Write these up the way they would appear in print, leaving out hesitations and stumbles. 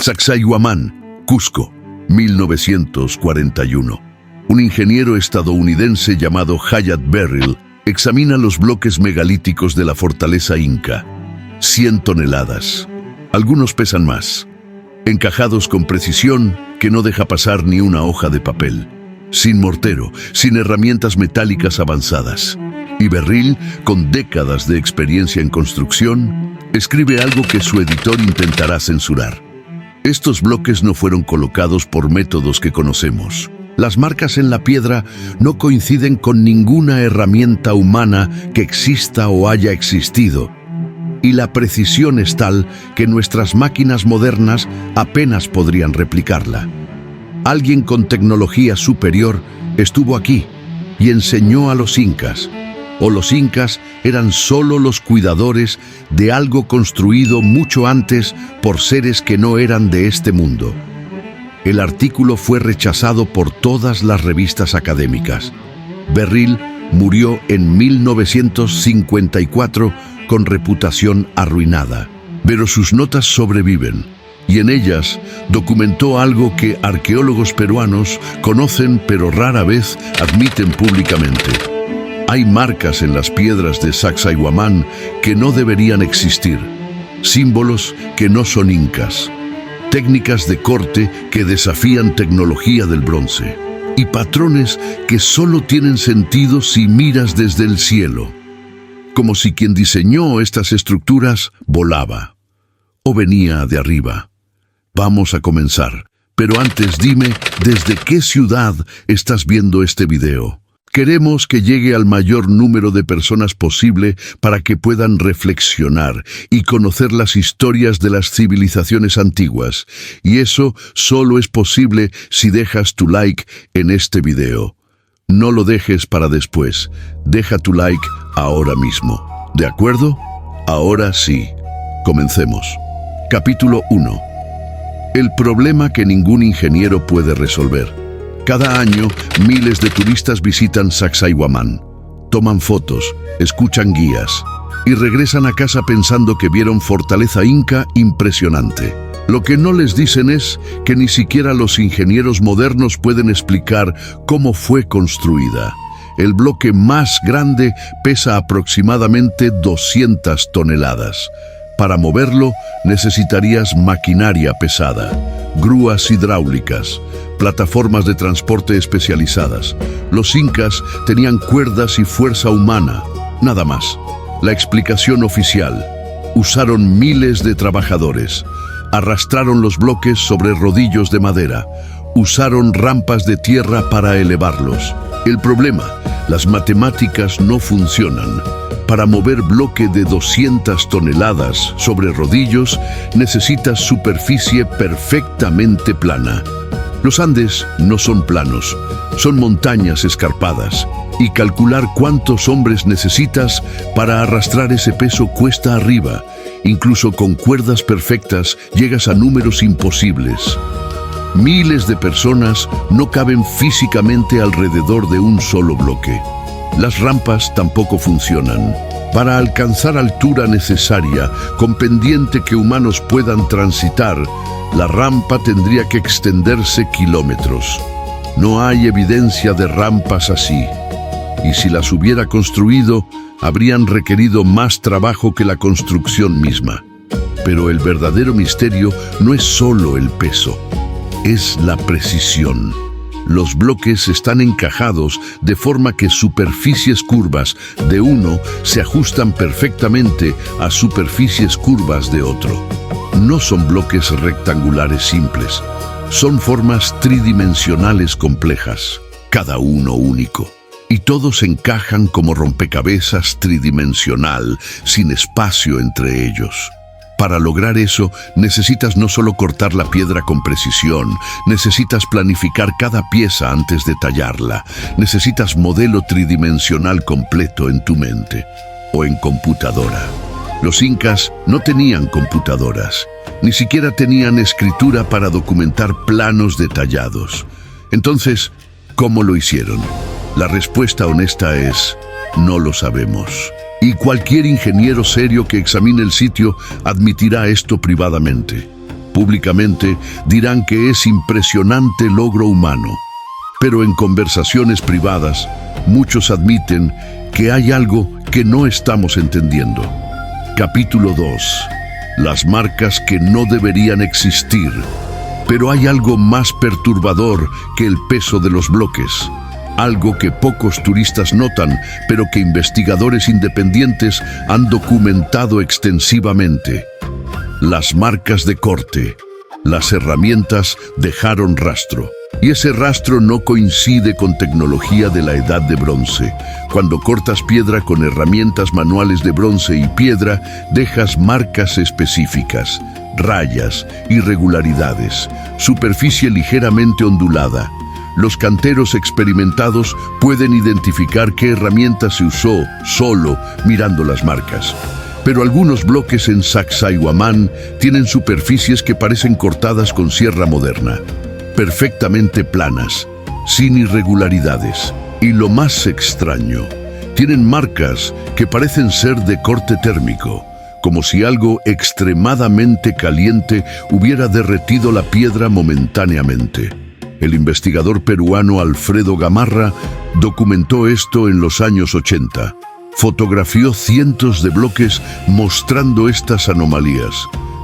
Sacsayhuamán, Cusco, 1941. Un ingeniero estadounidense llamado Hyatt Verrill examina los bloques megalíticos de la fortaleza inca. 100 toneladas. Algunos pesan más. Encajados con precisión que no deja pasar ni una hoja de papel. Sin mortero, sin herramientas metálicas avanzadas. Y Verrill, con décadas de experiencia en construcción, escribe algo que su editor intentará censurar. Estos bloques no fueron colocados por métodos que conocemos. Las marcas en la piedra no coinciden con ninguna herramienta humana que exista o haya existido. Y la precisión es tal que nuestras máquinas modernas apenas podrían replicarla. Alguien con tecnología superior estuvo aquí y enseñó a los incas. O los incas eran solo los cuidadores de algo construido mucho antes por seres que no eran de este mundo. El artículo fue rechazado por todas las revistas académicas. Verrill murió en 1954 con reputación arruinada, pero sus notas sobreviven, y en ellas documentó algo que arqueólogos peruanos conocen pero rara vez admiten públicamente. Hay marcas en las piedras de Sacsayhuamán que no deberían existir, símbolos que no son incas, técnicas de corte que desafían tecnología del bronce, y patrones que solo tienen sentido si miras desde el cielo, como si quien diseñó estas estructuras volaba o venía de arriba. Vamos a comenzar, pero antes dime desde qué ciudad estás viendo este video. Queremos que llegue al mayor número de personas posible para que puedan reflexionar y conocer las historias de las civilizaciones antiguas. Y eso solo es posible si dejas tu like en este video. No lo dejes para después. Deja tu like ahora mismo. ¿De acuerdo? Ahora sí. Comencemos. Capítulo 1. El problema que ningún ingeniero puede resolver. Cada año, miles de turistas visitan Sacsayhuamán, toman fotos, escuchan guías y regresan a casa pensando que vieron fortaleza inca impresionante. Lo que no les dicen es que ni siquiera los ingenieros modernos pueden explicar cómo fue construida. El bloque más grande pesa aproximadamente 200 toneladas. Para moverlo necesitarías maquinaria pesada, grúas hidráulicas, plataformas de transporte especializadas. Los incas tenían cuerdas y fuerza humana, nada más. La explicación oficial: usaron miles de trabajadores, arrastraron los bloques sobre rodillos de madera, usaron rampas de tierra para elevarlos. El problema: las matemáticas no funcionan. Para mover bloque de 200 toneladas sobre rodillos, necesitas superficie perfectamente plana. Los Andes no son planos, son montañas escarpadas, y calcular cuántos hombres necesitas para arrastrar ese peso cuesta arriba. Incluso con cuerdas perfectas llegas a números imposibles. Miles de personas no caben físicamente alrededor de un solo bloque. Las rampas tampoco funcionan. Para alcanzar altura necesaria, con pendiente que humanos puedan transitar, la rampa tendría que extenderse kilómetros. No hay evidencia de rampas así. Y si las hubiera construido, habrían requerido más trabajo que la construcción misma. Pero el verdadero misterio no es solo el peso, es la precisión. Los bloques están encajados de forma que superficies curvas de uno se ajustan perfectamente a superficies curvas de otro. No son bloques rectangulares simples, son formas tridimensionales complejas, cada uno único. Y todos encajan como rompecabezas tridimensional, sin espacio entre ellos. Para lograr eso, necesitas no solo cortar la piedra con precisión, necesitas planificar cada pieza antes de tallarla, necesitas modelo tridimensional completo en tu mente o en computadora. Los incas no tenían computadoras, ni siquiera tenían escritura para documentar planos detallados. Entonces, ¿cómo lo hicieron? La respuesta honesta es: no lo sabemos. Y cualquier ingeniero serio que examine el sitio admitirá esto privadamente. públicamente, dirán que es impresionante logro humano. Pero en conversaciones privadas, muchos admiten que hay algo que no estamos entendiendo. Capítulo 2. Las marcas que no deberían existir. Pero hay algo más perturbador que el peso de los bloques. Algo que pocos turistas notan, pero que investigadores independientes han documentado extensivamente. Las marcas de corte. Las herramientas dejaron rastro. Y ese rastro no coincide con tecnología de la edad de bronce. Cuando cortas piedra con herramientas manuales de bronce y piedra, dejas marcas específicas, rayas, irregularidades, superficie ligeramente ondulada. Los canteros experimentados pueden identificar qué herramienta se usó solo mirando las marcas. Pero algunos bloques en Sacsayhuamán tienen superficies que parecen cortadas con sierra moderna, perfectamente planas, sin irregularidades. Y lo más extraño, tienen marcas que parecen ser de corte térmico, como si algo extremadamente caliente hubiera derretido la piedra momentáneamente. El investigador peruano Alfredo Gamarra documentó esto en los años 80. Fotografió cientos de bloques mostrando estas anomalías.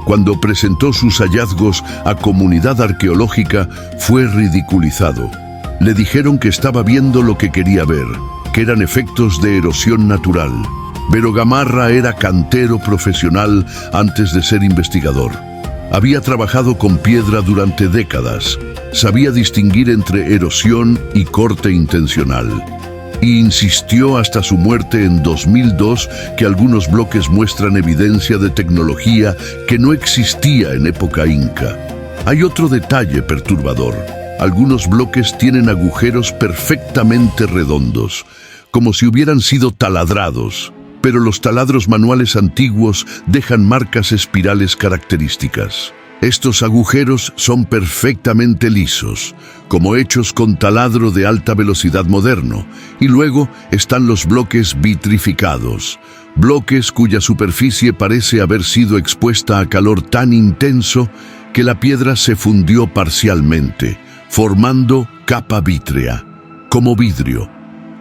Cuando presentó sus hallazgos a comunidad arqueológica, fue ridiculizado. Le dijeron que estaba viendo lo que quería ver, que eran efectos de erosión natural. Pero Gamarra era cantero profesional antes de ser investigador. Había trabajado con piedra durante décadas. Sabía distinguir entre erosión y corte intencional. Y insistió hasta su muerte en 2002 que algunos bloques muestran evidencia de tecnología que no existía en época inca. Hay otro detalle perturbador. Algunos bloques tienen agujeros perfectamente redondos, como si hubieran sido taladrados, pero los taladros manuales antiguos dejan marcas espirales características. Estos agujeros son perfectamente lisos, como hechos con taladro de alta velocidad moderno, y luego están los bloques vitrificados, bloques cuya superficie parece haber sido expuesta a calor tan intenso que la piedra se fundió parcialmente, formando capa vítrea, como vidrio.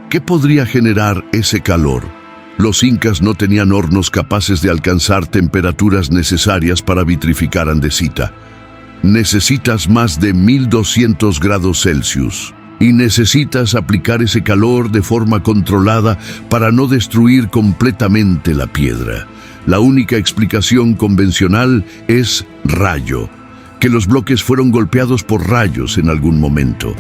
¿Qué podría generar ese calor? Los incas no tenían hornos capaces de alcanzar temperaturas necesarias para vitrificar andesita. Necesitas más de 1200 grados Celsius y necesitas aplicar ese calor de forma controlada para no destruir completamente la piedra. La única explicación convencional es rayo, que los bloques fueron golpeados por rayos en algún momento.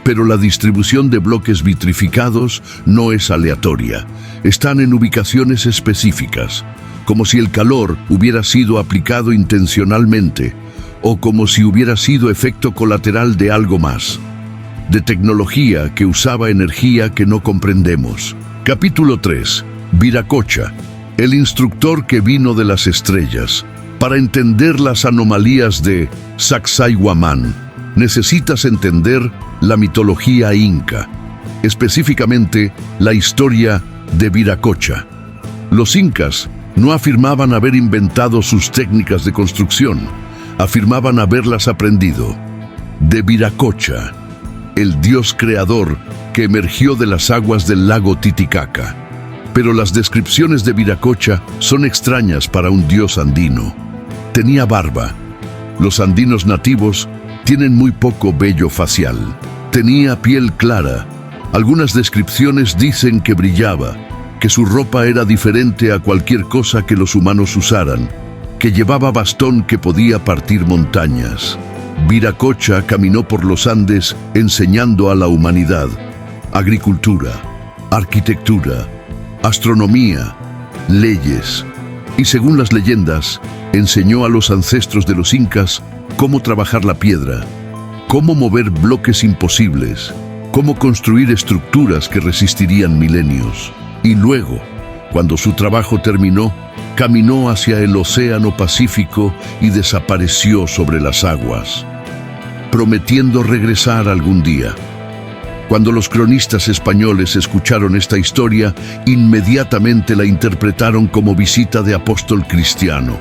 Pero la distribución de bloques vitrificados no es aleatoria. Están en ubicaciones específicas, como si el calor hubiera sido aplicado intencionalmente o como si hubiera sido efecto colateral de algo más, de tecnología que usaba energía que no comprendemos. Capítulo 3. Viracocha, el instructor que vino de las estrellas. Para entender las anomalías de Sacsayhuamán, necesitas entender la mitología inca, específicamente la historia de Viracocha. Los incas no afirmaban haber inventado sus técnicas de construcción, afirmaban haberlas aprendido de Viracocha, el dios creador que emergió de las aguas del lago Titicaca. Pero las descripciones de Viracocha son extrañas para un dios andino. Tenía barba. Los andinos nativos tienen muy poco vello facial. Tenía piel clara. Algunas descripciones dicen que brillaba, que su ropa era diferente a cualquier cosa que los humanos usaran, que llevaba bastón que podía partir montañas. Viracocha caminó por los Andes enseñando a la humanidad agricultura, arquitectura, astronomía, leyes, y según las leyendas, enseñó a los ancestros de los incas cómo trabajar la piedra, cómo mover bloques imposibles, cómo construir estructuras que resistirían milenios. Y luego, cuando su trabajo terminó, caminó hacia el Océano Pacífico y desapareció sobre las aguas, prometiendo regresar algún día. Cuando los cronistas españoles escucharon esta historia, inmediatamente la interpretaron como visita de apóstol cristiano.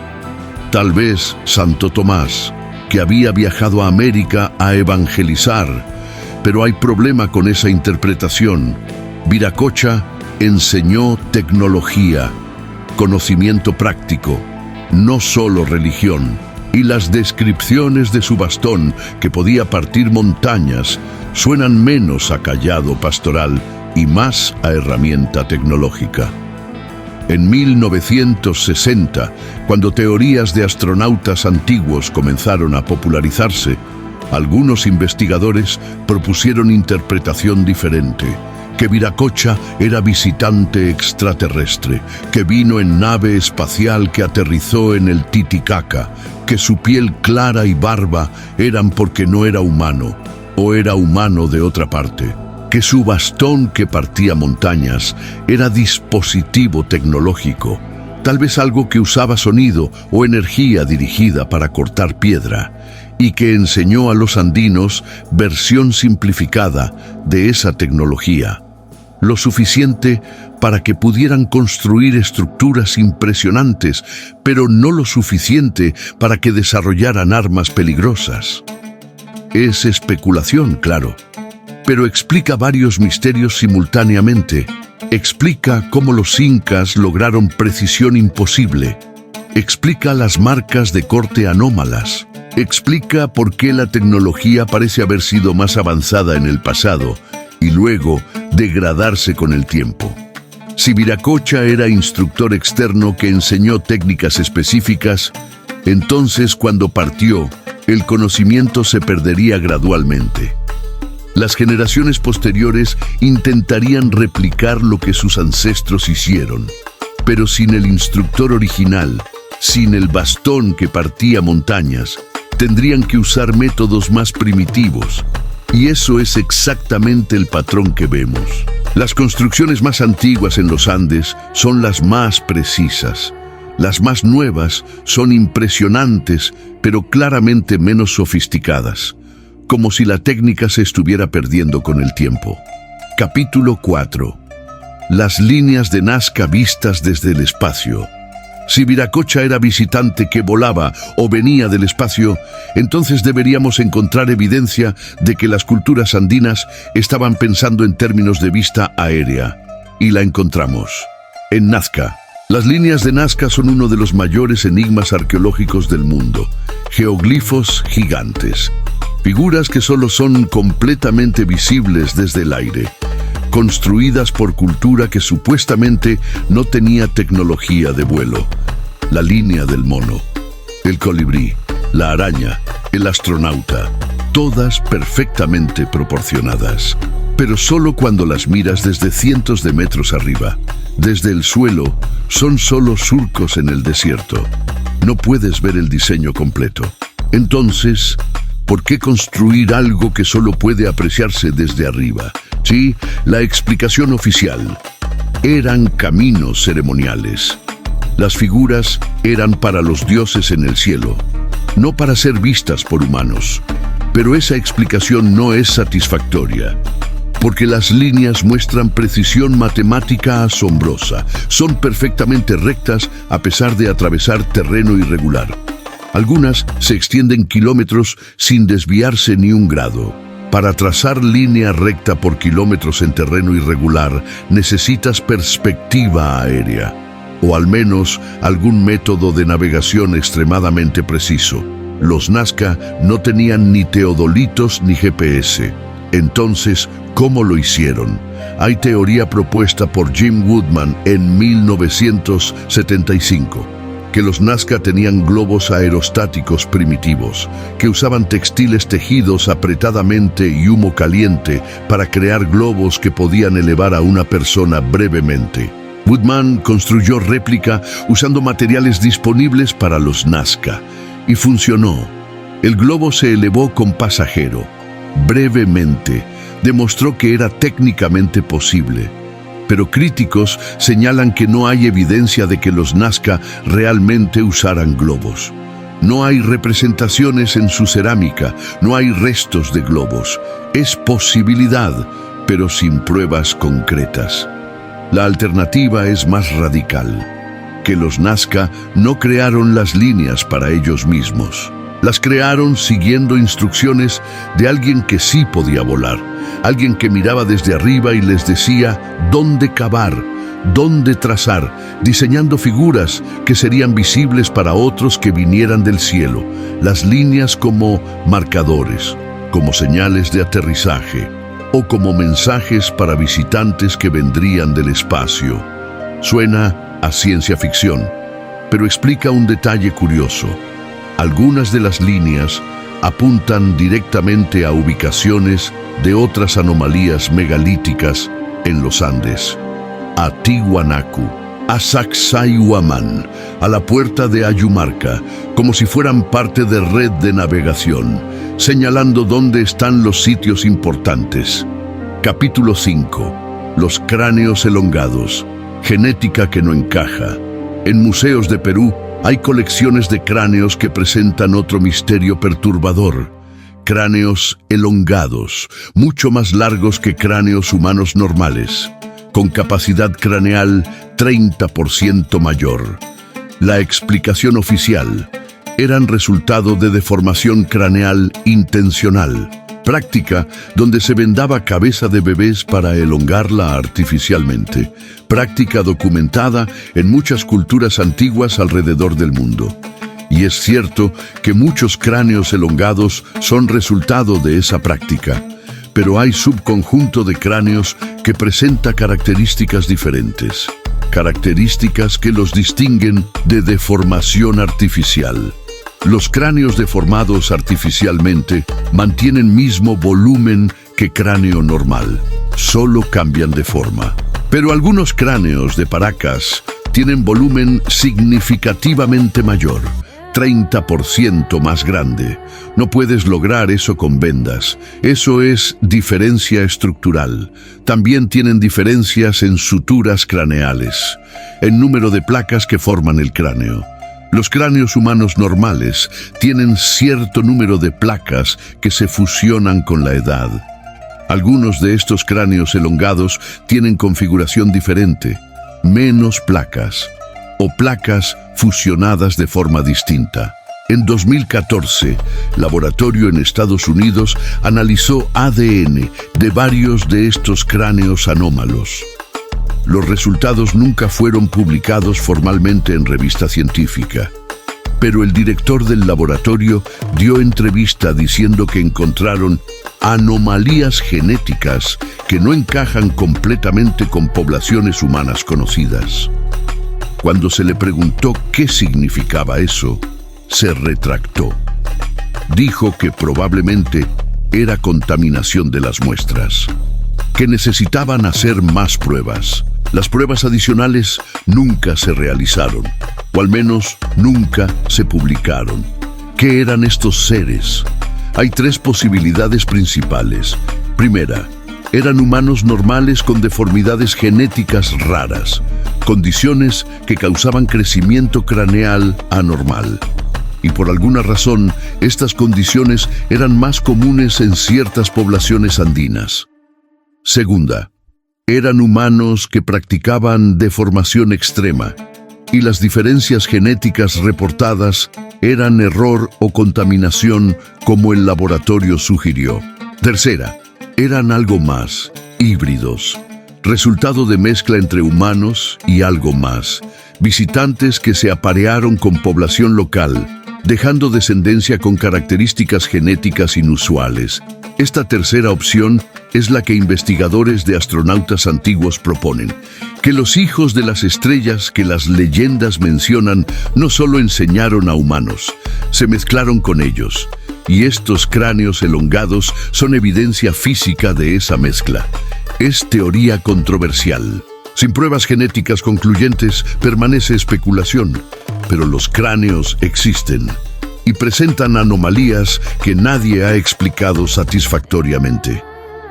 Tal vez Santo Tomás, que había viajado a América a evangelizar. Pero hay problema con esa interpretación. Viracocha enseñó tecnología, conocimiento práctico, no solo religión. Y las descripciones de su bastón, que podía partir montañas, suenan menos a cayado pastoral y más a herramienta tecnológica. En 1960, cuando teorías de astronautas antiguos comenzaron a popularizarse, algunos investigadores propusieron interpretación diferente, que Viracocha era visitante extraterrestre, que vino en nave espacial que aterrizó en el Titicaca, que su piel clara y barba eran porque no era humano, o era humano de otra parte, que su bastón que partía montañas era dispositivo tecnológico, tal vez algo que usaba sonido o energía dirigida para cortar piedra, y que enseñó a los andinos versión simplificada de esa tecnología, lo suficiente para que pudieran construir estructuras impresionantes, pero no lo suficiente para que desarrollaran armas peligrosas. Es especulación, claro, pero explica varios misterios simultáneamente. Explica cómo los incas lograron precisión imposible. Explica las marcas de corte anómalas. Explica por qué la tecnología parece haber sido más avanzada en el pasado y luego degradarse con el tiempo. Si Viracocha era instructor externo que enseñó técnicas específicas, entonces cuando partió, el conocimiento se perdería gradualmente. Las generaciones posteriores intentarían replicar lo que sus ancestros hicieron, pero sin el instructor original, sin el bastón que partía montañas, tendrían que usar métodos más primitivos. Y eso es exactamente el patrón que vemos. Las construcciones más antiguas en los Andes son las más precisas. Las más nuevas son impresionantes, pero claramente menos sofisticadas, como si la técnica se estuviera perdiendo con el tiempo. Capítulo 4. Las líneas de Nazca vistas desde el espacio. Si Viracocha era visitante que volaba o venía del espacio, entonces deberíamos encontrar evidencia de que las culturas andinas estaban pensando en términos de vista aérea. Y la encontramos. En Nazca. Las líneas de Nazca son uno de los mayores enigmas arqueológicos del mundo. Geoglifos gigantes. Figuras que solo son completamente visibles desde el aire. Construidas por cultura que supuestamente no tenía tecnología de vuelo. La línea del mono, el colibrí, la araña, el astronauta, todas perfectamente proporcionadas. Pero solo cuando las miras desde cientos de metros arriba. Desde el suelo, son solo surcos en el desierto. No puedes ver el diseño completo. Entonces, ¿por qué construir algo que solo puede apreciarse desde arriba? Sí, la explicación oficial. Eran caminos ceremoniales. Las figuras eran para los dioses en el cielo, no para ser vistas por humanos. Pero esa explicación no es satisfactoria, porque las líneas muestran precisión matemática asombrosa. Son perfectamente rectas a pesar de atravesar terreno irregular. Algunas se extienden kilómetros sin desviarse ni un grado. Para trazar línea recta por kilómetros en terreno irregular, necesitas perspectiva aérea, o al menos algún método de navegación extremadamente preciso. Los Nazca no tenían ni teodolitos ni GPS. Entonces, ¿cómo lo hicieron? Hay teoría propuesta por Jim Woodman en 1975. Que los Nazca tenían globos aerostáticos primitivos, que usaban textiles tejidos apretadamente y humo caliente para crear globos que podían elevar a una persona brevemente. Woodman construyó réplica usando materiales disponibles para los Nazca, y funcionó. El globo se elevó con pasajero. Brevemente, demostró que era técnicamente posible. Pero críticos señalan que no hay evidencia de que los Nazca realmente usaran globos. No hay representaciones en su cerámica, no hay restos de globos. Es posibilidad, pero sin pruebas concretas. La alternativa es más radical, que los Nazca no crearon las líneas para ellos mismos. Las crearon siguiendo instrucciones de alguien que sí podía volar, alguien que miraba desde arriba y les decía dónde cavar, dónde trazar, diseñando figuras que serían visibles para otros que vinieran del cielo, las líneas como marcadores, como señales de aterrizaje o como mensajes para visitantes que vendrían del espacio. Suena a ciencia ficción, pero explica un detalle curioso. Algunas de las líneas apuntan directamente a ubicaciones de otras anomalías megalíticas en los Andes. A Tiwanaku, a Sacsayhuamán, a la puerta de Ayumarca, como si fueran parte de red de navegación, señalando dónde están los sitios importantes. Capítulo 5. Los cráneos elongados. Genética que no encaja. En museos de Perú hay colecciones de cráneos que presentan otro misterio perturbador. Cráneos elongados, mucho más largos que cráneos humanos normales, con capacidad craneal 30% mayor. La explicación oficial: eran resultado de deformación craneal intencional, práctica donde se vendaba cabeza de bebés para elongarla artificialmente, práctica documentada en muchas culturas antiguas alrededor del mundo. Y es cierto que muchos cráneos elongados son resultado de esa práctica, pero hay subconjunto de cráneos que presenta características diferentes, características que los distinguen de deformación artificial. Los cráneos deformados artificialmente mantienen mismo volumen que cráneo normal, solo cambian de forma. Pero algunos cráneos de Paracas tienen volumen significativamente mayor, 30% más grande. No puedes lograr eso con vendas. Eso es diferencia estructural. También tienen diferencias en suturas craneales, en número de placas que forman el cráneo. Los cráneos humanos normales tienen cierto número de placas que se fusionan con la edad. Algunos de estos cráneos elongados tienen configuración diferente, menos placas, o placas fusionadas de forma distinta. En 2014, laboratorio en Estados Unidos analizó ADN de varios de estos cráneos anómalos. Los resultados nunca fueron publicados formalmente en revista científica, pero el director del laboratorio dio entrevista diciendo que encontraron anomalías genéticas que no encajan completamente con poblaciones humanas conocidas. Cuando se le preguntó qué significaba eso, se retractó. Dijo que probablemente era contaminación de las muestras, que necesitaban hacer más pruebas. Las pruebas adicionales nunca se realizaron, o al menos nunca se publicaron. ¿Qué eran estos seres? Hay tres posibilidades principales. Primera, eran humanos normales con deformidades genéticas raras, condiciones que causaban crecimiento craneal anormal. Y por alguna razón, estas condiciones eran más comunes en ciertas poblaciones andinas. Segunda, eran humanos que practicaban deformación extrema, y las diferencias genéticas reportadas eran error o contaminación como el laboratorio sugirió. Tercera, eran algo más, híbridos, resultado de mezcla entre humanos y algo más, visitantes que se aparearon con población local, dejando descendencia con características genéticas inusuales. Esta tercera opción es la que investigadores de astronautas antiguos proponen, que los hijos de las estrellas que las leyendas mencionan no solo enseñaron a humanos, se mezclaron con ellos, y estos cráneos elongados son evidencia física de esa mezcla. Es teoría controversial. Sin pruebas genéticas concluyentes permanece especulación, pero los cráneos existen y presentan anomalías que nadie ha explicado satisfactoriamente.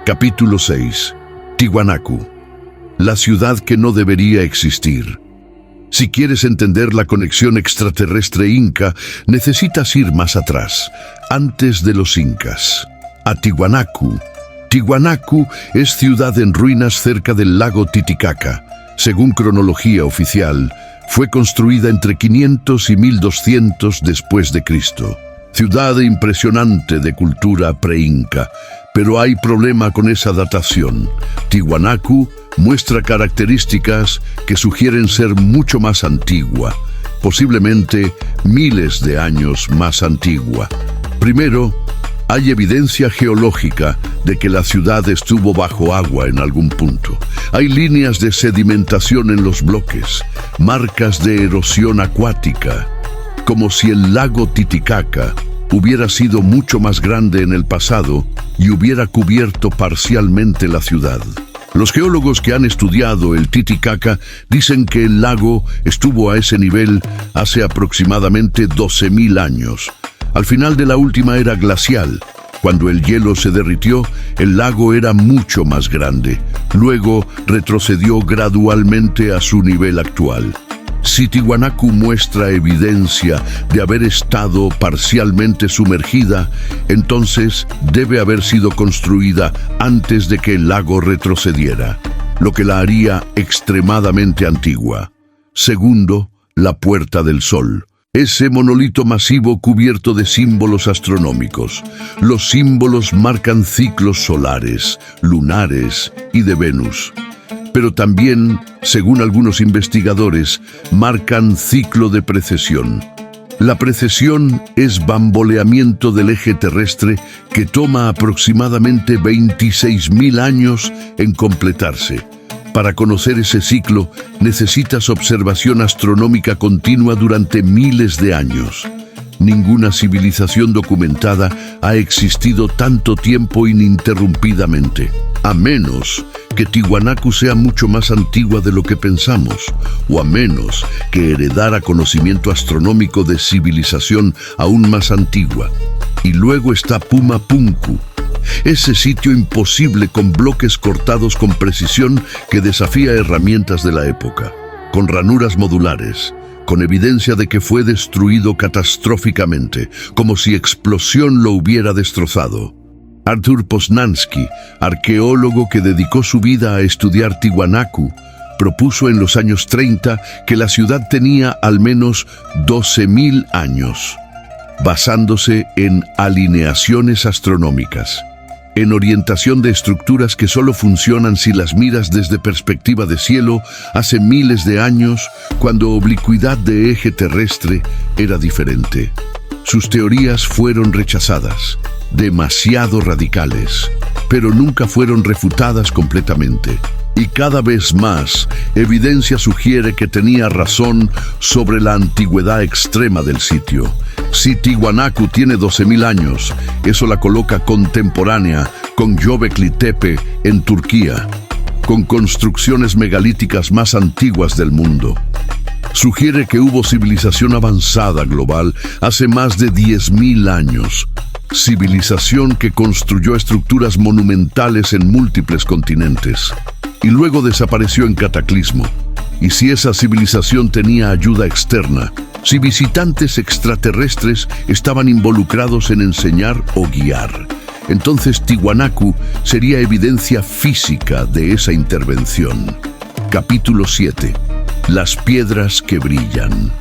Capítulo 6. Tiwanaku, la ciudad que no debería existir. Si quieres entender la conexión extraterrestre inca, necesitas ir más atrás, antes de los incas, a Tiwanaku. Tiwanaku es ciudad en ruinas cerca del lago Titicaca. Según cronología oficial, fue construida entre 500 y 1200 después de Cristo. ciudad impresionante de cultura preinca. Pero hay problema con esa datación. Tiwanaku muestra características que sugieren ser mucho más antigua, posiblemente miles de años más antigua. Primero, hay evidencia geológica de que la ciudad estuvo bajo agua en algún punto. Hay líneas de sedimentación en los bloques, marcas de erosión acuática, como si el lago Titicaca hubiera sido mucho más grande en el pasado y hubiera cubierto parcialmente la ciudad. Los geólogos que han estudiado el Titicaca dicen que el lago estuvo a ese nivel hace aproximadamente 12.000 años. Al final de la última era glacial, cuando el hielo se derritió, el lago era mucho más grande. Luego retrocedió gradualmente a su nivel actual. Si Tiwanaku muestra evidencia de haber estado parcialmente sumergida, entonces debe haber sido construida antes de que el lago retrocediera, lo que la haría extremadamente antigua. Segundo, la Puerta del Sol. Ese monolito masivo cubierto de símbolos astronómicos. Los símbolos marcan ciclos solares, lunares y de Venus. Pero también, según algunos investigadores, marcan ciclo de precesión. La precesión es bamboleamiento del eje terrestre que toma aproximadamente 26.000 años en completarse. Para conocer ese ciclo, necesitas observación astronómica continua durante miles de años. Ninguna civilización documentada ha existido tanto tiempo ininterrumpidamente, a menos que Tiwanaku sea mucho más antigua de lo que pensamos, o a menos que heredara conocimiento astronómico de civilización aún más antigua. Y luego está Puma Punku, ese sitio imposible con bloques cortados con precisión que desafía herramientas de la época, con ranuras modulares, con evidencia de que fue destruido catastróficamente, como si explosión lo hubiera destrozado. Arthur Poznański, arqueólogo que dedicó su vida a estudiar Tiwanaku, propuso en los años 30 que la ciudad tenía al menos 12.000 años, basándose en alineaciones astronómicas, en orientación de estructuras que solo funcionan si las miras desde perspectiva de cielo hace miles de años, cuando oblicuidad de eje terrestre era diferente. Sus teorías fueron rechazadas, demasiado radicales, pero nunca fueron refutadas completamente. Y cada vez más, evidencia sugiere que tenía razón sobre la antigüedad extrema del sitio. Si Tiwanaku tiene 12.000 años, eso la coloca contemporánea con Göbekli Tepe en Turquía, con construcciones megalíticas más antiguas del mundo. Sugiere que hubo civilización avanzada global hace más de 10.000 años. Civilización que construyó estructuras monumentales en múltiples continentes y luego desapareció en cataclismo. Y si esa civilización tenía ayuda externa, si visitantes extraterrestres estaban involucrados en enseñar o guiar, entonces Tiwanaku sería evidencia física de esa intervención. Capítulo 7. Las piedras que brillan.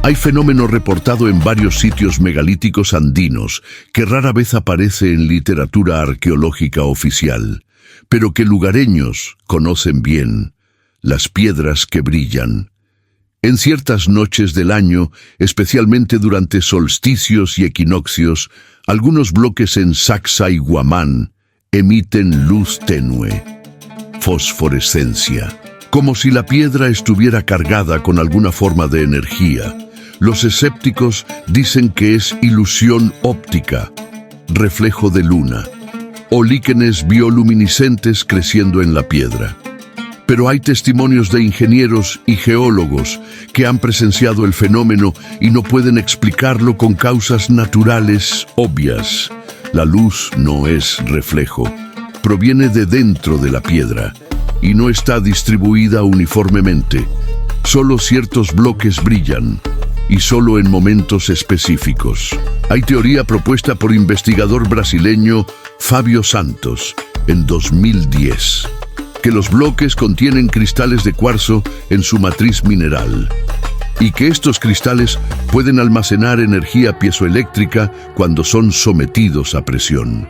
Hay fenómeno reportado en varios sitios megalíticos andinos que rara vez aparece en literatura arqueológica oficial, pero que lugareños conocen bien: las piedras que brillan. En ciertas noches del año, especialmente durante solsticios y equinoccios, algunos bloques en Sacsayhuamán emiten luz tenue, fosforescencia, como si la piedra estuviera cargada con alguna forma de energía. Los escépticos dicen que es ilusión óptica, reflejo de luna, o líquenes bioluminiscentes creciendo en la piedra. Pero hay testimonios de ingenieros y geólogos que han presenciado el fenómeno y no pueden explicarlo con causas naturales obvias. La luz no es reflejo, proviene de dentro de la piedra y no está distribuida uniformemente. Solo ciertos bloques brillan, y solo en momentos específicos. Hay teoría propuesta por investigador brasileño Fábio Santos en 2010, que los bloques contienen cristales de cuarzo en su matriz mineral. y que estos cristales pueden almacenar energía piezoeléctrica cuando son sometidos a presión.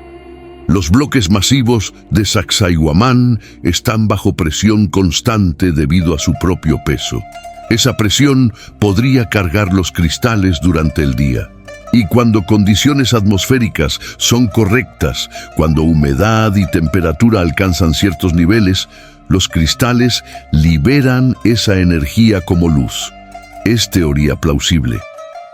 Los bloques masivos de Sacsayhuamán están bajo presión constante debido a su propio peso. Esa presión podría cargar los cristales durante el día. Y cuando condiciones atmosféricas son correctas, cuando humedad y temperatura alcanzan ciertos niveles, los cristales liberan esa energía como luz. Es teoría plausible,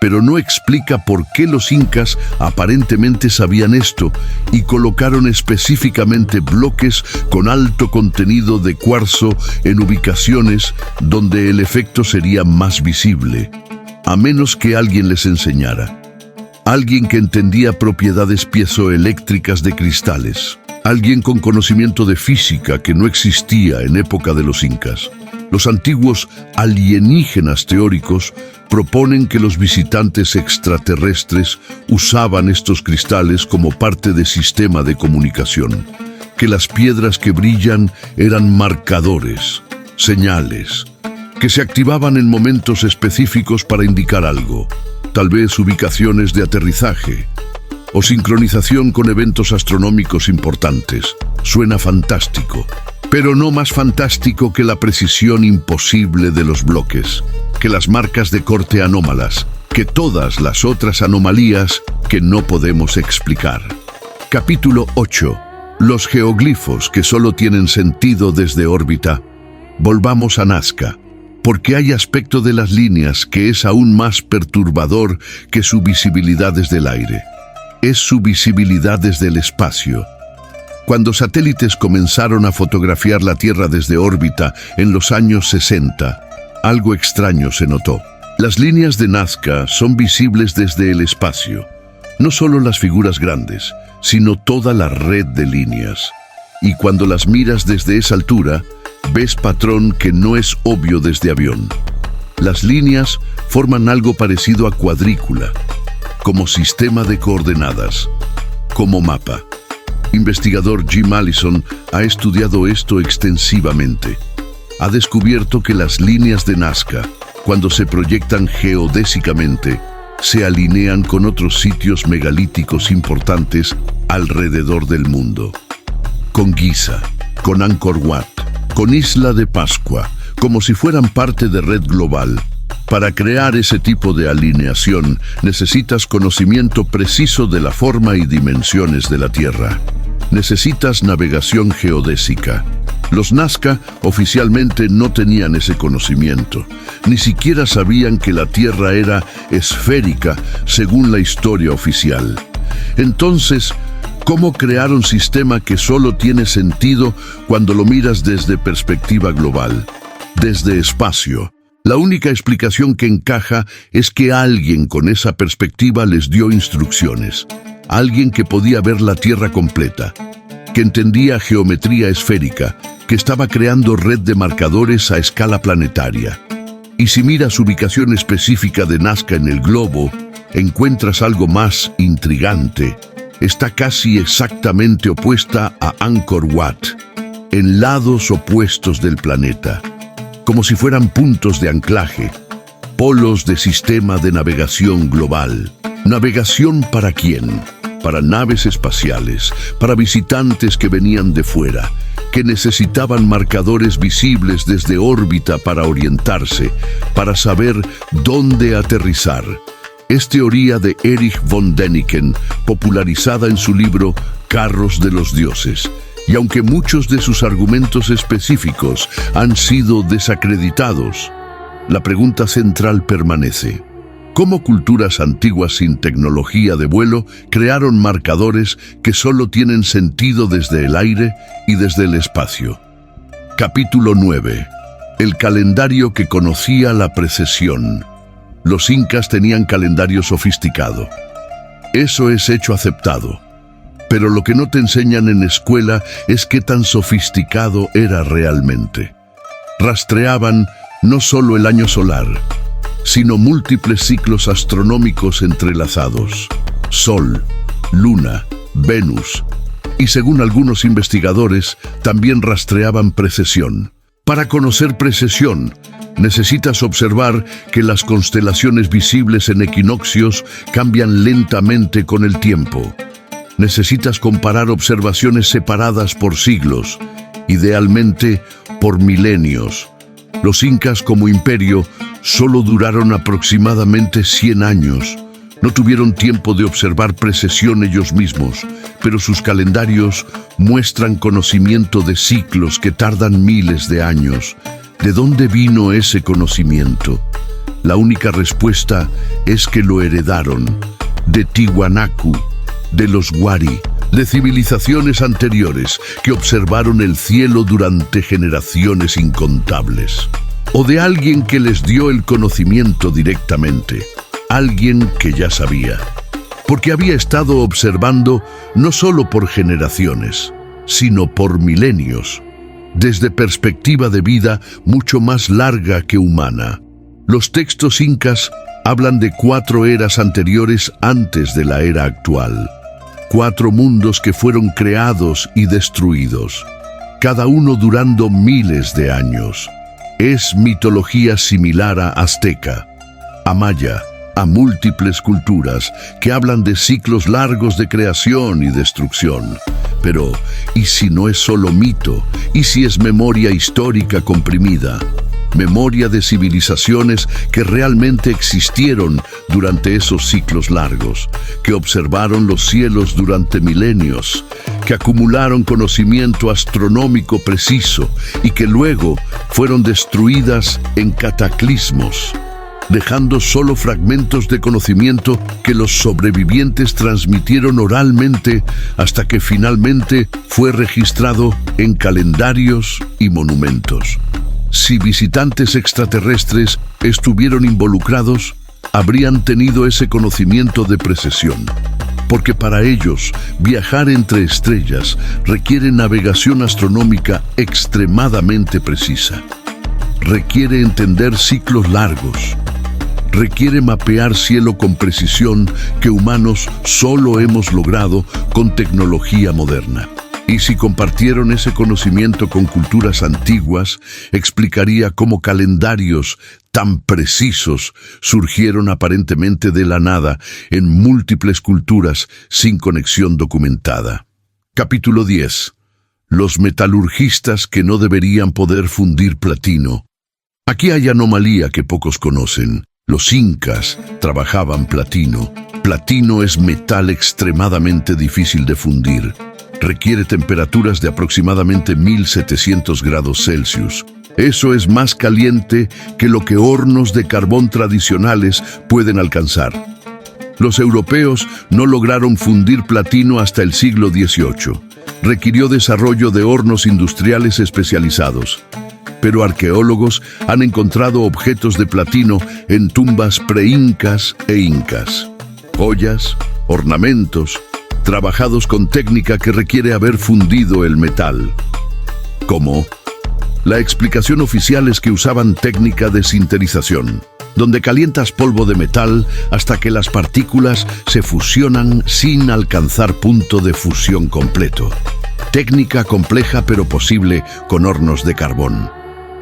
pero no explica por qué los incas aparentemente sabían esto y colocaron específicamente bloques con alto contenido de cuarzo en ubicaciones donde el efecto sería más visible, a menos que alguien les enseñara. Alguien que entendía propiedades piezoeléctricas de cristales. Alguien con conocimiento de física que no existía en época de los incas. Los antiguos alienígenas teóricos proponen que los visitantes extraterrestres usaban estos cristales como parte del sistema de comunicación, que las piedras que brillan eran marcadores, señales, que se activaban en momentos específicos para indicar algo, tal vez ubicaciones de aterrizaje o sincronización con eventos astronómicos importantes. Suena fantástico, pero no más fantástico que la precisión imposible de los bloques, que las marcas de corte anómalas, que todas las otras anomalías que no podemos explicar. Capítulo 8. Los geoglifos que solo tienen sentido desde órbita. Volvamos a Nazca, porque hay aspecto de las líneas que es aún más perturbador que su visibilidad desde el aire. Es su visibilidad desde el espacio. Cuando satélites comenzaron a fotografiar la Tierra desde órbita en los años 60, algo extraño se notó. Las líneas de Nazca son visibles desde el espacio. No solo las figuras grandes, sino toda la red de líneas. Y cuando las miras desde esa altura, ves patrón que no es obvio desde avión. Las líneas forman algo parecido a cuadrícula, como sistema de coordenadas, como mapa. Investigador Jim Allison ha estudiado esto extensivamente. Ha descubierto que las líneas de Nazca, cuando se proyectan geodésicamente, se alinean con otros sitios megalíticos importantes alrededor del mundo. Con Giza, con Angkor Wat, con Isla de Pascua, como si fueran parte de red global. Para crear ese tipo de alineación necesitas conocimiento preciso de la forma y dimensiones de la Tierra. Necesitas navegación geodésica. Los Nazca oficialmente no tenían ese conocimiento. Ni siquiera sabían que la Tierra era esférica según la historia oficial. Entonces, ¿cómo crear un sistema que solo tiene sentido cuando lo miras desde perspectiva global, desde espacio? La única explicación que encaja es que alguien con esa perspectiva les dio instrucciones. Alguien que podía ver la Tierra completa, que entendía geometría esférica, que estaba creando red de marcadores a escala planetaria. Y si miras ubicación específica de Nazca en el globo, encuentras algo más intrigante. Está casi exactamente opuesta a Angkor Wat, en lados opuestos del planeta, como si fueran puntos de anclaje, polos de sistema de navegación global. ¿Navegación para quién? Para naves espaciales, para visitantes que venían de fuera, que necesitaban marcadores visibles desde órbita para orientarse, para saber dónde aterrizar. Es teoría de Erich von Däniken, popularizada en su libro Carros de los Dioses. Y aunque muchos de sus argumentos específicos han sido desacreditados, la pregunta central permanece. ¿Cómo culturas antiguas sin tecnología de vuelo crearon marcadores que solo tienen sentido desde el aire y desde el espacio? Capítulo 9. El calendario que conocía la precesión. Los incas tenían calendario sofisticado. Eso es hecho aceptado. Pero lo que no te enseñan en escuela es qué tan sofisticado era realmente. Rastreaban no solo el año solar, sino múltiples ciclos astronómicos entrelazados. Sol, Luna, Venus. Y según algunos investigadores, también rastreaban precesión. Para conocer precesión, Necesitas observar que las constelaciones visibles en equinoccios cambian lentamente con el tiempo. Necesitas comparar observaciones separadas por siglos, idealmente por milenios. Los incas como imperio solo duraron aproximadamente 100 años. No tuvieron tiempo de observar precesión ellos mismos, pero sus calendarios muestran conocimiento de ciclos que tardan miles de años. ¿De dónde vino ese conocimiento? La única respuesta es que lo heredaron de Tiwanaku, de los Wari, de civilizaciones anteriores que observaron el cielo durante generaciones incontables. O de alguien que les dio el conocimiento directamente, alguien que ya sabía, porque había estado observando no solo por generaciones, sino por milenios, desde perspectiva de vida mucho más larga que humana. Los textos incas hablan de 4 eras anteriores antes de la era actual. 4 mundos que fueron creados y destruidos, cada uno durando miles de años. Es mitología similar a azteca, a maya, a múltiples culturas que hablan de ciclos largos de creación y destrucción. Pero, ¿y si no es solo mito? ¿Y si es memoria histórica comprimida? Memoria de civilizaciones que realmente existieron durante esos ciclos largos, que observaron los cielos durante milenios, que acumularon conocimiento astronómico preciso y que luego fueron destruidas en cataclismos, dejando solo fragmentos de conocimiento que los sobrevivientes transmitieron oralmente hasta que finalmente fue registrado en calendarios y monumentos. Si visitantes extraterrestres estuvieron involucrados, habrían tenido ese conocimiento de precesión, porque para ellos viajar entre estrellas requiere navegación astronómica extremadamente precisa. Requiere entender ciclos largos. Requiere mapear cielo con precisión que humanos solo hemos logrado con tecnología moderna. Y si compartieron ese conocimiento con culturas antiguas, explicaría cómo calendarios tan precisos surgieron aparentemente de la nada en múltiples culturas sin conexión documentada. Capítulo 10. Los metalurgistas que no deberían poder fundir platino. Aquí hay anomalía que pocos conocen. Los incas trabajaban platino. Platino es metal extremadamente difícil de fundir. Requiere temperaturas de aproximadamente 1700 grados Celsius. Eso es más caliente que lo que hornos de carbón tradicionales pueden alcanzar. Los europeos no lograron fundir platino hasta el siglo XVIII. Requirió desarrollo de hornos industriales especializados. Pero arqueólogos han encontrado objetos de platino en tumbas pre-incas e incas. Joyas, ornamentos, trabajados con técnica que requiere haber fundido el metal. ¿Cómo? La explicación oficial es que usaban técnica de sinterización, donde calientas polvo de metal hasta que las partículas se fusionan sin alcanzar punto de fusión completo. Técnica compleja pero posible con hornos de carbón.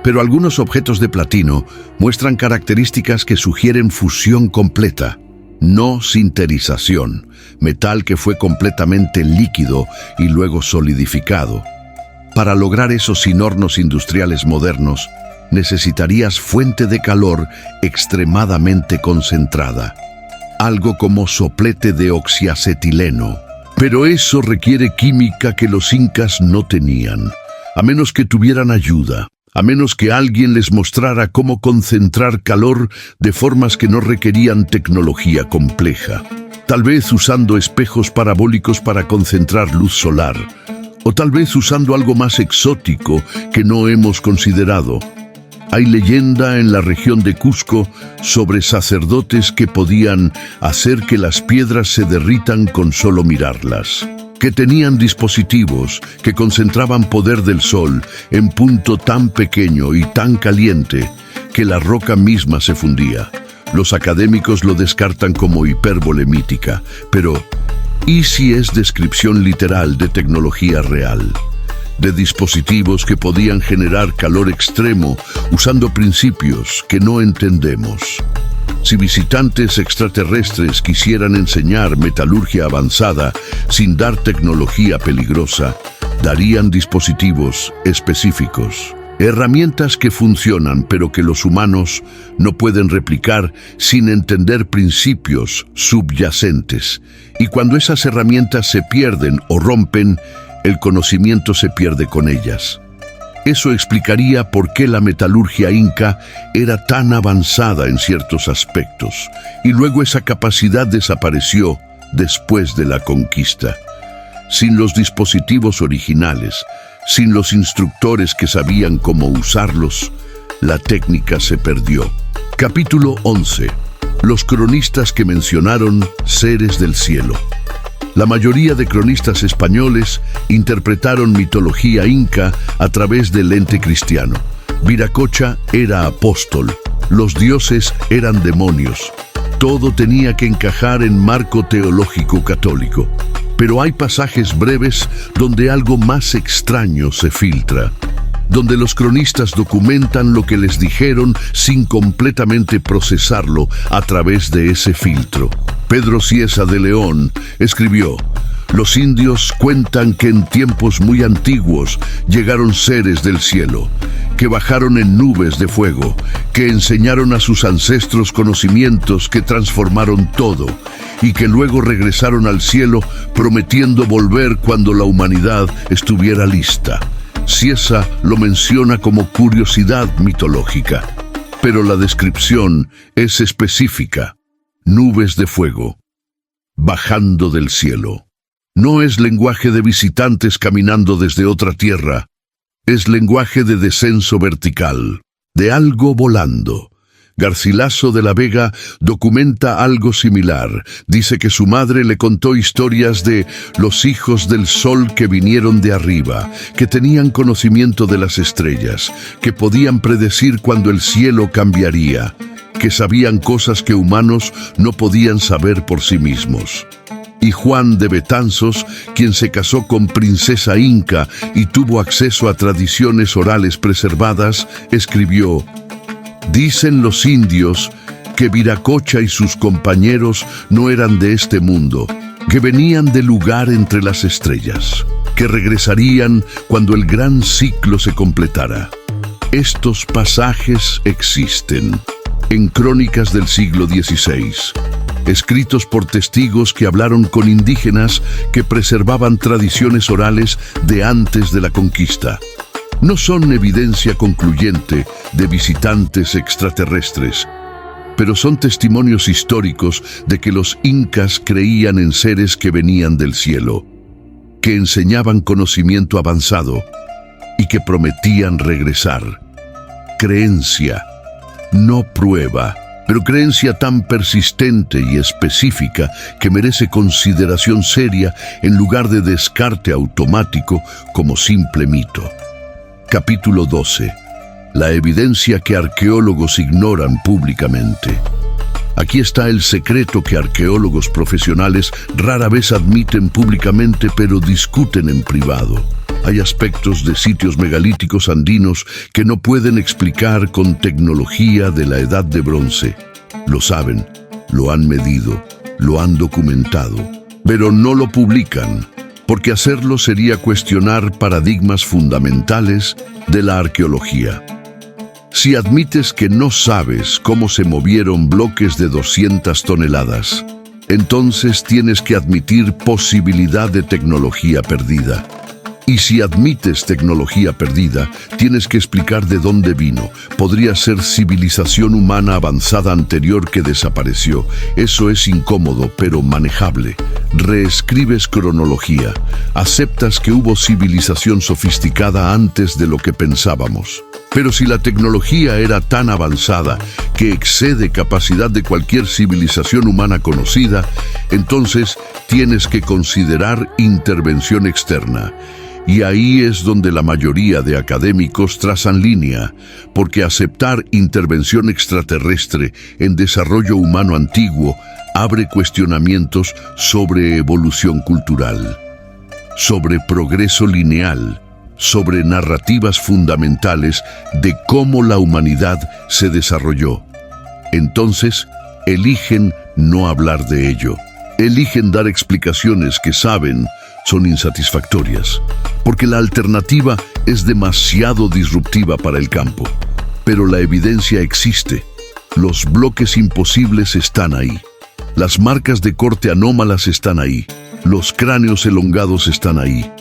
Pero algunos objetos de platino muestran características que sugieren fusión completa, no sinterización, metal que fue completamente líquido y luego solidificado. Para lograr eso sin hornos industriales modernos, necesitarías fuente de calor extremadamente concentrada, algo como soplete de oxiacetileno. Pero eso requiere química que los incas no tenían, a menos que tuvieran ayuda. A menos que alguien les mostrara cómo concentrar calor de formas que no requerían tecnología compleja. Tal vez usando espejos parabólicos para concentrar luz solar, o tal vez usando algo más exótico que no hemos considerado. Hay leyenda en la región de Cusco sobre sacerdotes que podían hacer que las piedras se derritan con solo mirarlas, que tenían dispositivos que concentraban poder del sol en punto tan pequeño y tan caliente que la roca misma se fundía. Los académicos lo descartan como hipérbole mítica, pero ¿y si es descripción literal de tecnología real? de dispositivos que podían generar calor extremo usando principios que no entendemos. Si visitantes extraterrestres quisieran enseñar metalurgia avanzada sin dar tecnología peligrosa, darían dispositivos específicos. Herramientas que funcionan pero que los humanos no pueden replicar sin entender principios subyacentes. Y cuando esas herramientas se pierden o rompen, el conocimiento se pierde con ellas. Eso explicaría por qué la metalurgia inca era tan avanzada en ciertos aspectos, y luego esa capacidad desapareció después de la conquista. Sin los dispositivos originales, sin los instructores que sabían cómo usarlos, la técnica se perdió. Capítulo 11. Los cronistas que mencionaron seres del cielo. La mayoría de cronistas españoles interpretaron mitología inca a través del lente cristiano. Viracocha era apóstol, los dioses eran demonios. Todo tenía que encajar en marco teológico católico. Pero hay pasajes breves donde algo más extraño se filtra, donde los cronistas documentan lo que les dijeron sin completamente procesarlo a través de ese filtro. Pedro Cieza de León escribió: los indios cuentan que en tiempos muy antiguos llegaron seres del cielo, que bajaron en nubes de fuego, que enseñaron a sus ancestros conocimientos que transformaron todo, y que luego regresaron al cielo prometiendo volver cuando la humanidad estuviera lista. Cieza lo menciona como curiosidad mitológica, pero la descripción es específica. Nubes de fuego, bajando del cielo. No es lenguaje de visitantes caminando desde otra tierra, es lenguaje de descenso vertical, de algo volando. Garcilaso de la Vega documenta algo similar. Dice que su madre le contó historias de los hijos del sol que vinieron de arriba, que tenían conocimiento de las estrellas, que podían predecir cuando el cielo cambiaría, que sabían cosas que humanos no podían saber por sí mismos. Y Juan de Betanzos, quien se casó con princesa inca y tuvo acceso a tradiciones orales preservadas, escribió: dicen los indios que Viracocha y sus compañeros no eran de este mundo, que venían del lugar entre las estrellas, que regresarían cuando el gran ciclo se completara. Estos pasajes existen en crónicas del siglo XVI, escritos por testigos que hablaron con indígenas que preservaban tradiciones orales de antes de la conquista. No son evidencia concluyente de visitantes extraterrestres, pero son testimonios históricos de que los incas creían en seres que venían del cielo, que enseñaban conocimiento avanzado y que prometían regresar. Creencia, no prueba, pero creencia tan persistente y específica que merece consideración seria en lugar de descarte automático como simple mito. Capítulo 12. La evidencia que arqueólogos ignoran públicamente. Aquí está el secreto que arqueólogos profesionales rara vez admiten públicamente, pero discuten en privado. Hay aspectos de sitios megalíticos andinos que no pueden explicar con tecnología de la Edad de Bronce. Lo saben, lo han medido, lo han documentado, pero no lo publican, porque hacerlo sería cuestionar paradigmas fundamentales de la arqueología. Si admites que no sabes cómo se movieron bloques de 200 toneladas, entonces tienes que admitir posibilidad de tecnología perdida. Y si admites tecnología perdida, tienes que explicar de dónde vino. Podría ser civilización humana avanzada anterior que desapareció. Eso es incómodo, pero manejable. Reescribes cronología. Aceptas que hubo civilización sofisticada antes de lo que pensábamos. Pero si la tecnología era tan avanzada que excede capacidad de cualquier civilización humana conocida, entonces tienes que considerar intervención externa. Y ahí es donde la mayoría de académicos trazan línea, porque aceptar intervención extraterrestre en desarrollo humano antiguo abre cuestionamientos sobre evolución cultural, sobre progreso lineal, sobre narrativas fundamentales de cómo la humanidad se desarrolló. Entonces, eligen no hablar de ello. Eligen dar explicaciones que saben son insatisfactorias, porque la alternativa es demasiado disruptiva para el campo. Pero la evidencia existe. Los bloques imposibles están ahí. Las marcas de corte anómalas están ahí. Los cráneos elongados están ahí.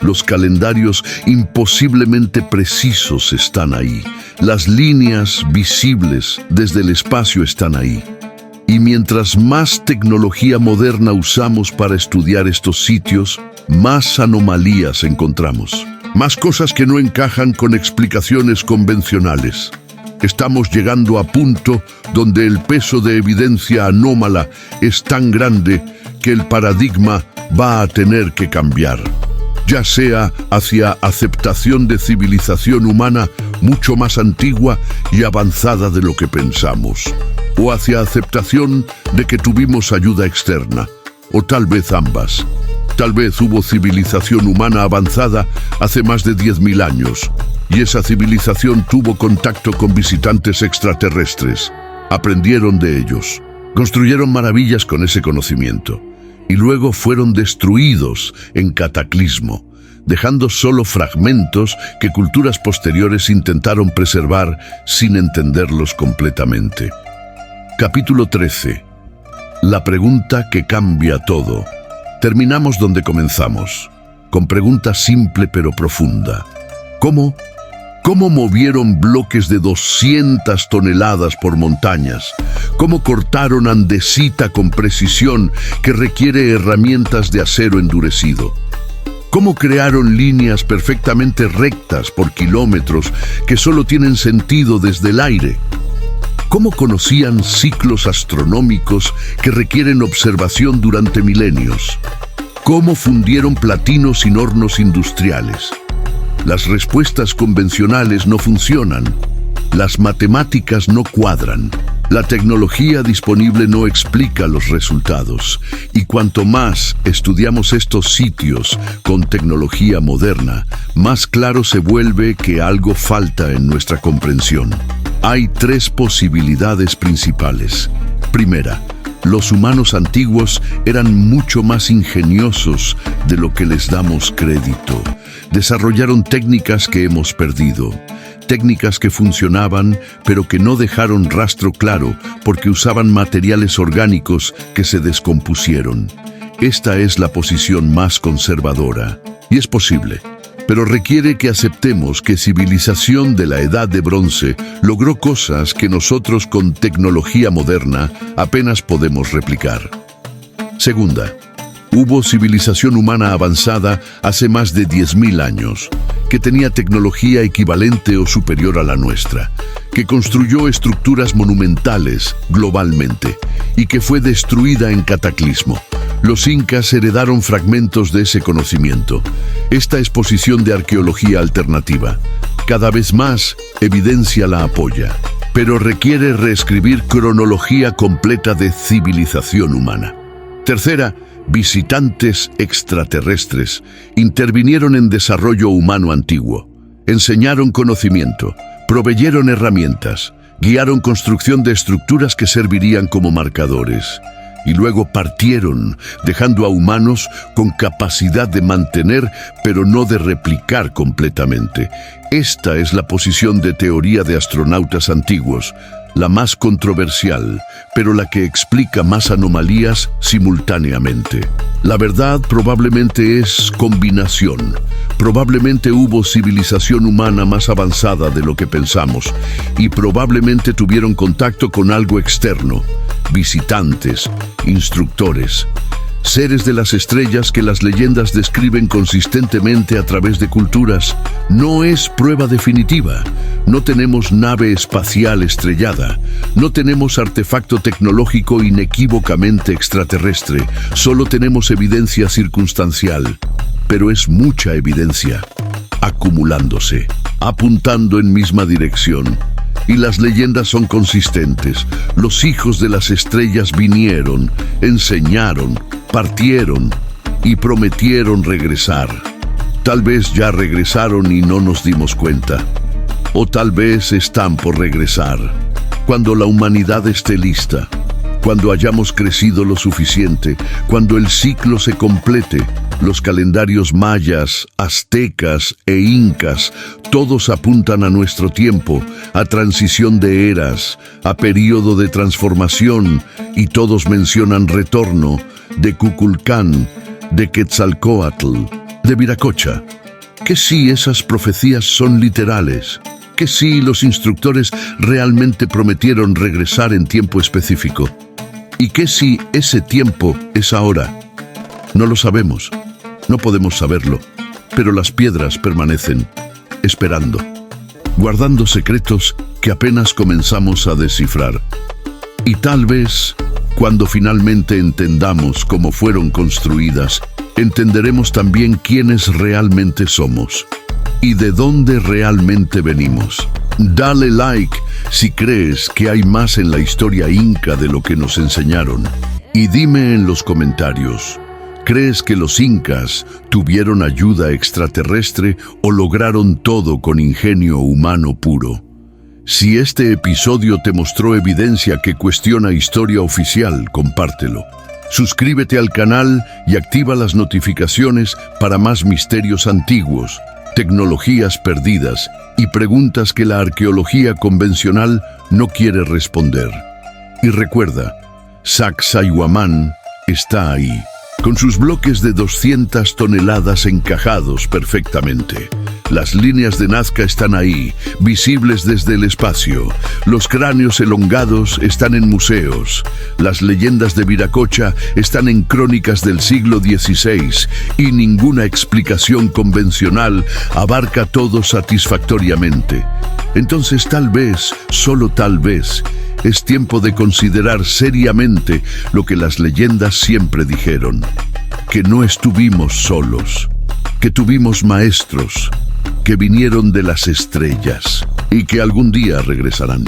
Los calendarios imposiblemente precisos están ahí. Las líneas visibles desde el espacio están ahí. Y mientras más tecnología moderna usamos para estudiar estos sitios, más anomalías encontramos. Más cosas que no encajan con explicaciones convencionales. Estamos llegando a punto donde el peso de evidencia anómala es tan grande que el paradigma va a tener que cambiar, ya sea hacia aceptación de civilización humana mucho más antigua y avanzada de lo que pensamos, o hacia aceptación de que tuvimos ayuda externa, o tal vez ambas. Tal vez hubo civilización humana avanzada hace más de 10.000 años, y esa civilización tuvo contacto con visitantes extraterrestres. Aprendieron de ellos, construyeron maravillas con ese conocimiento, y luego fueron destruidos en cataclismo, dejando solo fragmentos que culturas posteriores intentaron preservar sin entenderlos completamente. Capítulo 13. La pregunta que cambia todo. Terminamos donde comenzamos, con pregunta simple pero profunda. ¿Cómo movieron bloques de 200 toneladas por montañas? ¿Cómo cortaron andesita con precisión que requiere herramientas de acero endurecido? ¿Cómo crearon líneas perfectamente rectas por kilómetros que solo tienen sentido desde el aire? ¿Cómo conocían ciclos astronómicos que requieren observación durante milenios? ¿Cómo fundieron platino sin hornos industriales? Las respuestas convencionales no funcionan. Las matemáticas no cuadran. La tecnología disponible no explica los resultados. Y cuanto más estudiamos estos sitios con tecnología moderna, más claro se vuelve que algo falta en nuestra comprensión. Hay 3 posibilidades principales. Primera, los humanos antiguos eran mucho más ingeniosos de lo que les damos crédito. Desarrollaron técnicas que hemos perdido. Técnicas que funcionaban, pero que no dejaron rastro claro porque usaban materiales orgánicos que se descompusieron. Esta es la posición más conservadora. Y es posible, pero requiere que aceptemos que civilización de la Edad de Bronce logró cosas que nosotros con tecnología moderna apenas podemos replicar. Segunda, hubo civilización humana avanzada hace más de 10.000 años, que tenía tecnología equivalente o superior a la nuestra, que construyó estructuras monumentales globalmente y que fue destruida en cataclismo. Los incas heredaron fragmentos de ese conocimiento. Esta exposición de arqueología alternativa, cada vez más, evidencia la apoya, pero requiere reescribir cronología completa de civilización humana. Tercera, visitantes extraterrestres intervinieron en desarrollo humano antiguo, enseñaron conocimiento, proveyeron herramientas, guiaron construcción de estructuras que servirían como marcadores, y luego partieron, dejando a humanos con capacidad de mantener, pero no de replicar completamente. Esta es la posición de teoría de astronautas antiguos, la más controversial, pero la que explica más anomalías simultáneamente. La verdad probablemente es combinación. Probablemente hubo civilización humana más avanzada de lo que pensamos, y probablemente tuvieron contacto con algo externo, visitantes, instructores, seres de las estrellas que las leyendas describen consistentemente a través de culturas. No es prueba definitiva. No tenemos nave espacial estrellada. No tenemos artefacto tecnológico inequívocamente extraterrestre. Solo tenemos evidencia circunstancial. Pero es mucha evidencia, acumulándose, apuntando en misma dirección. Y las leyendas son consistentes. Los hijos de las estrellas vinieron, enseñaron, partieron y prometieron regresar. Tal vez ya regresaron y no nos dimos cuenta. O tal vez están por regresar. Cuando la humanidad esté lista, cuando hayamos crecido lo suficiente, cuando el ciclo se complete, los calendarios mayas, aztecas e incas, todos apuntan a nuestro tiempo, a transición de eras, a período de transformación, y todos mencionan retorno de Kukulcán, de Quetzalcóatl, de Viracocha. ¿Qué si esas profecías son literales? ¿Qué si los instructores realmente prometieron regresar en tiempo específico? ¿Y qué si ese tiempo es ahora? No lo sabemos, no podemos saberlo, pero las piedras permanecen, esperando, guardando secretos que apenas comenzamos a descifrar. Y tal vez, cuando finalmente entendamos cómo fueron construidas, entenderemos también quiénes realmente somos y de dónde realmente venimos. Dale like si crees que hay más en la historia inca de lo que nos enseñaron. Y dime en los comentarios, ¿crees que los incas tuvieron ayuda extraterrestre o lograron todo con ingenio humano puro? Si este episodio te mostró evidencia que cuestiona historia oficial, compártelo. Suscríbete al canal y activa las notificaciones para más misterios antiguos, tecnologías perdidas y preguntas que la arqueología convencional no quiere responder. Y recuerda, Sacsayhuamán está ahí, con sus bloques de 200 toneladas encajados perfectamente. Las líneas de Nazca están ahí, visibles desde el espacio. Los cráneos elongados están en museos. Las leyendas de Viracocha están en crónicas del siglo XVI y ninguna explicación convencional abarca todo satisfactoriamente. Entonces tal vez, solo tal vez, es tiempo de considerar seriamente lo que las leyendas siempre dijeron: que no estuvimos solos, que tuvimos maestros, que vinieron de las estrellas y que algún día regresarán.